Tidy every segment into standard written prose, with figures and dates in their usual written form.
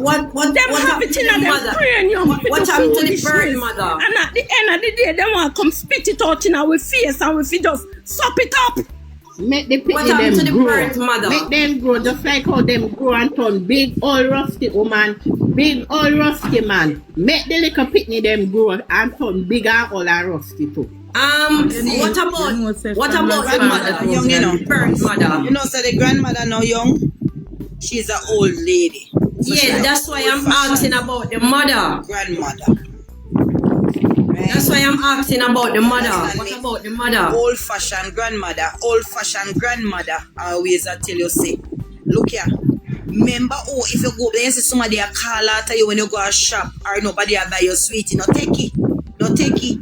Them have it in their brain, young. What happened to the bird mother? And at the end of the day, they want to come spit it out in our face and we just suck it up. Make the What happened to the grow. bird mother? Make them grow just like how them grow and turn big old rusty woman, big old rusty man. Make the little pitney them grow and turn big and old and rusty too. What about the mother? Young, you know, Bird mother. You know, so the grandmother now young, she's an old lady. So Yeah, that's why I'm asking about the mother. Grandmother. Right? That's why I'm asking about the mother. What about the mother? Old-fashioned grandmother. Old-fashioned grandmother. Always I tell you, say, look here. Remember, if you go there and see somebody a call after you when you go to shop or nobody a buy your sweetie, no take it. No take it.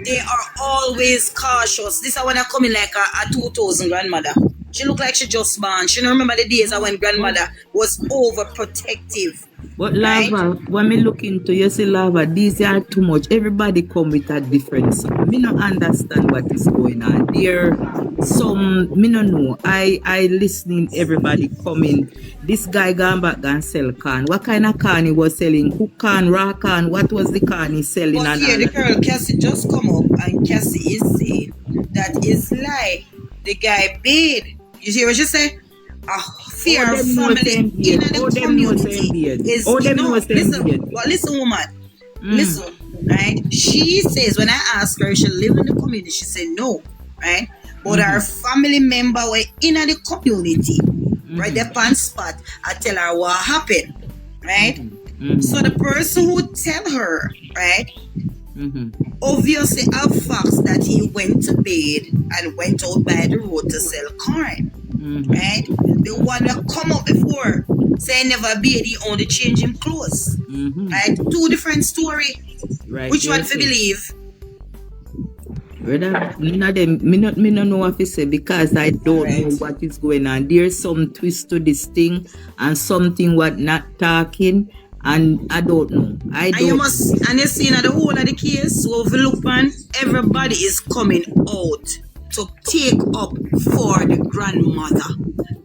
They are always cautious. This is when I come in like a 2000 grandmother. She look like she just born. She don't remember the days when grandmother was overprotective. But Lava, when me look into you see Lava, these are too much. Everybody come with a difference. Me not understand what is going on. There some me no know. I listening everybody coming. This guy gone back and sell can. What kind of can he was selling? Cook can, raw can? What was the can he selling? But here the girl Cassie just come up and Cassie is saying that is like the guy paid. You see what she say? A fear of family in the community is listen woman, listen, right? She says when I asked her if she live in the community, she said no, right? But her family member were in the community, right? The pan spot. I tell her what happened, right? So the person who tell her, right? Obviously have facts that he went to bed and went out by the road to sell corn. Right? The one that come up before say never be he only change him clothes. Right? Two different story. Right. Which one to believe? Brother, me not know what to say because I don't know what is going on. There's some twist to this thing and something what not talking. And I don't know. And you see now the whole of the case, so if you look on, everybody is coming out to take up for the grandmother.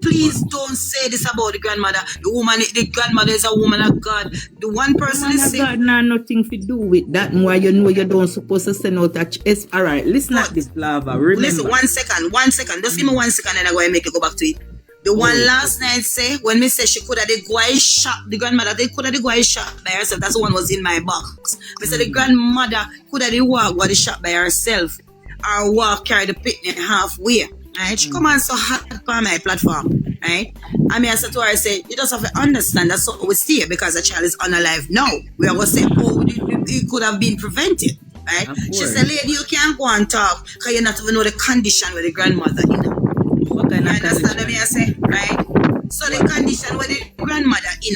Please don't say this about the grandmother. The grandmother is a woman of God. The one person is saying God nah nothing to do with that. Why you know you don't supposed to send out a alright, listen at this Lava. Remember. Listen, 1 second. Just give me 1 second and I'm going to make you go back to it. The one last night say, when me say she could have the guy shop, the grandmother, they could have the guy shop by herself. That's the one was in my box. Me say the grandmother could have the walk or the shop by herself. Or walk carry the picnic halfway. Right? She come on so hard on my platform. Right? I mean I said to her, I say, you just have to understand that's what we see because the child is unalive now. We are going to say, it could have been prevented. Right? She said, lady, you can't go and talk because you not even know the condition with the grandmother, you know. You understand what I say, right? So the condition with the grandmother in,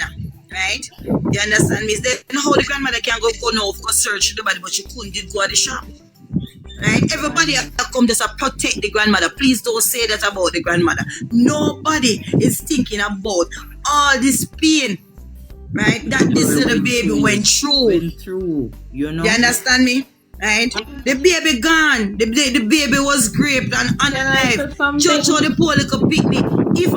right? You understand me? They know how the grandmother can go now go search the body, but she couldn't did go to the shop. Right? Everybody has to come just to protect the grandmother. Please don't say that about the grandmother. Nobody is thinking about all this pain, right? That this little baby went through. You know. You understand me? Right? The baby gone. The baby was raped and unalive. Judge how the poor little picnic. If,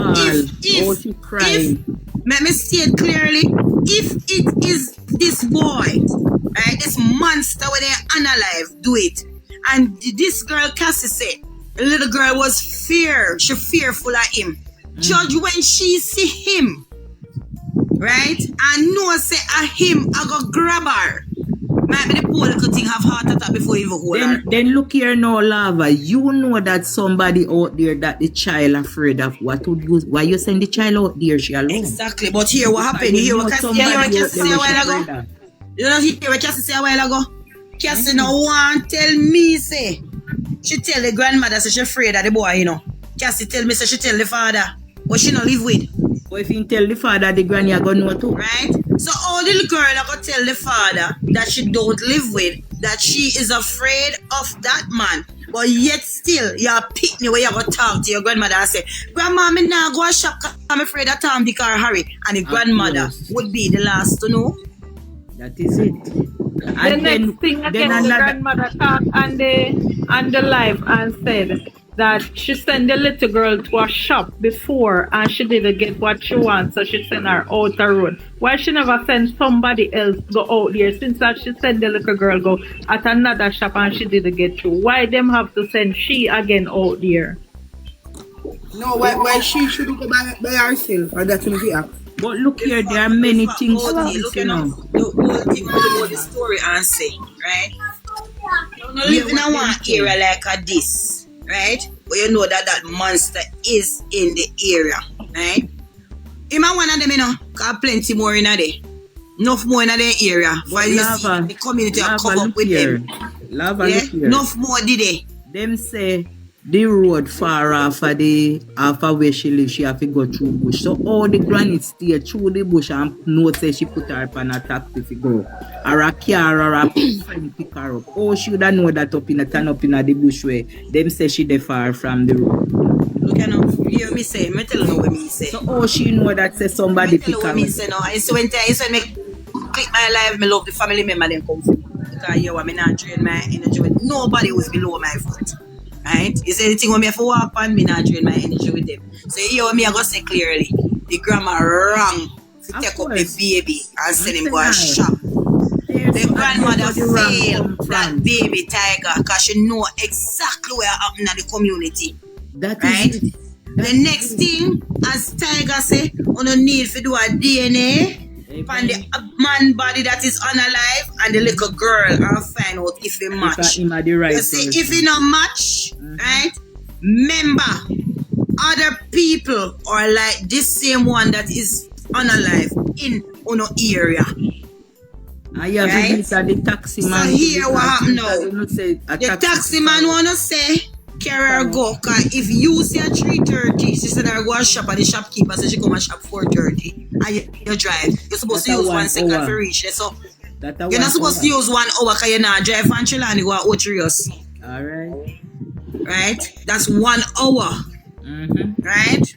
let me say it clearly. If it is this boy, right, this monster when they're unalive, do it. And this girl, Cassie said, the little girl was she fearful of him. Judge when she see him, right, and know say a him, I go grab her. Maybe the poor little thing have heart attack before you even hold her. Then look here now, Lava. You know that somebody out there that the child afraid of. Why you send the child out there? She alone. Exactly. But here what happened? You hear what Cassie say a while ago? You don't hear what Cassie say a while ago? Cassie no want tell me say. She tell the grandmother say she afraid of the boy, you know. Cassie tell me say she tell the father what she no live with. But if you tell the father, the granny are gonna know too. Right? So all the little girl are gonna tell the father that she don't live with, that she is afraid of that man. But yet still, you're picking where you're gonna talk to your grandmother and say, Grandma, me now go shop, I'm afraid that Tom, Dick, or Harry. And the grandmother would be the last to know. That is it. And the next thing again, the grandmother talked on the live and said, that she sent the little girl to a shop before and she didn't get what she wants, so she sent her out the road. Why she never send somebody else go out there since that she sent the little girl go at another shop and she didn't get through? Why them have to send she again out there? No, why she should go by herself? Or that's what we ask. But look here, there are many things to Look, this, you you know, know. the whole thing about the story and say, right? You don't live in a one area like a this, right? But you know that monster is in the area, right? Him and one of them, you know, got plenty more in a day. Enough more in the area. While you see the community are come up with them. Lava, Yeah? look here. Enough more did they? Them say the road far off of where she lives, she have to go through bush. So all the granny stay through the bush and know say she put her up on a taxi to go. Or a car or a friend pick her up. Oh, she would know that up in the bush where them say she dey far from the road. Look, you know, you hear me say, me tell you what me say. So oh, she know that say somebody Me pick tell you her what me up. say now. And so when me click my life, me love the family member them come from. Because you know, me not drain my energy with nobody who's below my foot. Right? You say anything when me have to walk on, me not drain my energy with them. So you hear me, I go say clearly, the grandma wrong to Of take up course. the baby and send him That's go and right. shop. The grandmother failed that baby tiger because she know exactly where happened in the community. That Right? is it. The next thing, as Tiger say, on no need to do a DNA on the man body that is unalive and the little girl and find out if they match. Him are the right You see, person. if you not match, right? Remember, other people are like this same one that is unalive in uno area. And you have Right? to beat the taxi man. So here what happen now? You know, say a The taxi man wanna say, carry her go, cause if you say at 3:30, she said I go and shop and the shopkeeper said she come and shop 4:30 and you drive. You're supposed to That's a use 1 1 second hour. to reach there. So That you're not supposed to use 1 hour cause you're not drive from Chilani go out Trios. Alright. Right? That's 1 hour. Mm-hmm. Right?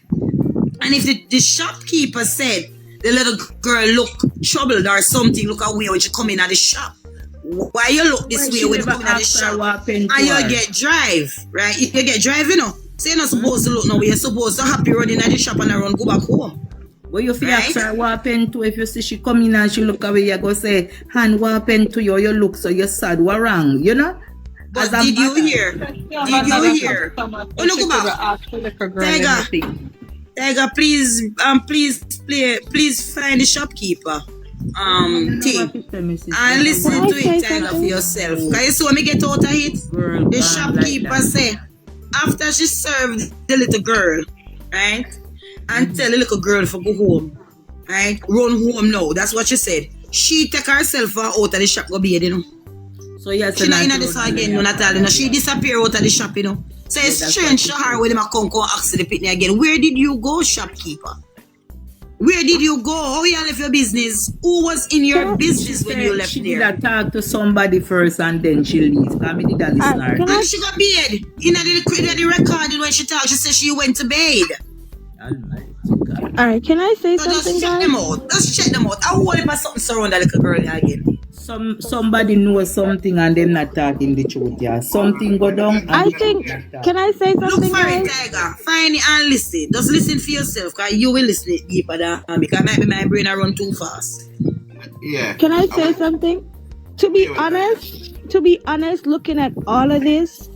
And if the shopkeeper said the little girl look troubled or something, look away when she come in at the shop. Why you look this way when you come in at the shop? And you get drive, right? You get drive, you know. So you're not supposed to look now. You're supposed to happy running at the shop and run go back home. But you feel Right? ask her what happened to if you see she come in and she look away, you go say, Han, what happened to you? You look so you're sad. What wrong? You know? But As a did you mother. hear? Did you hear? Oh no, go back. Tiger, Tiger, please find the shopkeeper. Thing. And listen to it, Tiger, for yourself. Cause you see when me get out of it, Girl, the gone shopkeeper like that. say, after she served the little girl, right? And tell the little girl to go home, right? Run home now. That's what she said. She take herself out of the shop go be you know. So yes, She not in this again, you know, Natalia. You know. She disappear out of the shop, you know. So it's that's strange to her when them come ask the pitney again. Where did you go, shopkeeper? Where did you go? How you left your business? Who was in your business when you left she there? did a talk to somebody first and then she leaves. I mean, did a listener. And she got bed. In the recording when she talked, she said she went to bed. Almighty God. All right, can I say So something, just check guys? them out. Just check them out. I wonder if something surround that little girl again. Somebody knows something and them not talking the truth, yeah. Something go down and I the think, truth not talk. can I say Look something, for it, guys? Tiger. Find it and listen. Just listen for yourself, because you will listen it deeper than because maybe my brain I run too fast. Yeah. Can I say something? To be honest, looking at all of this,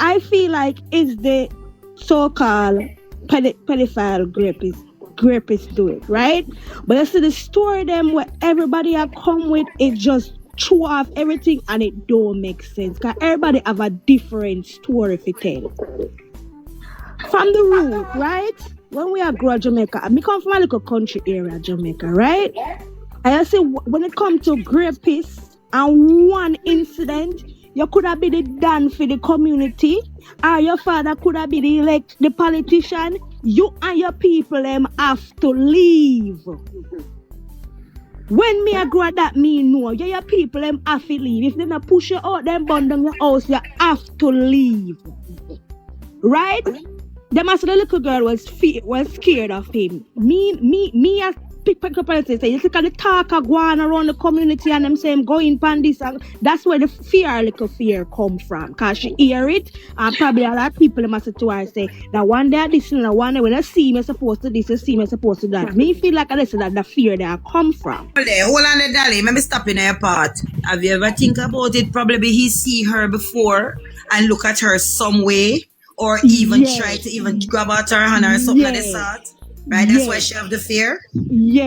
I feel like it's the so-called pedophile grapist do it, right? But you see the story them where everybody have come with, it just throw off everything and it don't make sense. Because everybody have a different story to tell. From the root, right? When we are grow Jamaica, I come from a little country area, Jamaica, right? And I say when it comes to grapists and one incident, you could have been the done for the community, or your father could have been the politician. You and your people have to leave. When me agree that me know, your people have to leave. If they not push you out, them burn down your house, you have to leave. Right? The little girl was scared of him. Me as pick up and say, you see the talk are going around the community and them saying going pan this, and that's where the little fear come from. Cause she hear it, and probably a lot of people must say to her say that one day this and one day when I see me supposed to this, I see me supposed to that. Me feel like this is that the fear that come from. Hold on there, Dolly. Let me stop in your part. Have you ever think about it? Probably he see her before and look at her some way, or even try to even grab at her hand or something like that. Right? That's why she have the fear. Yeah.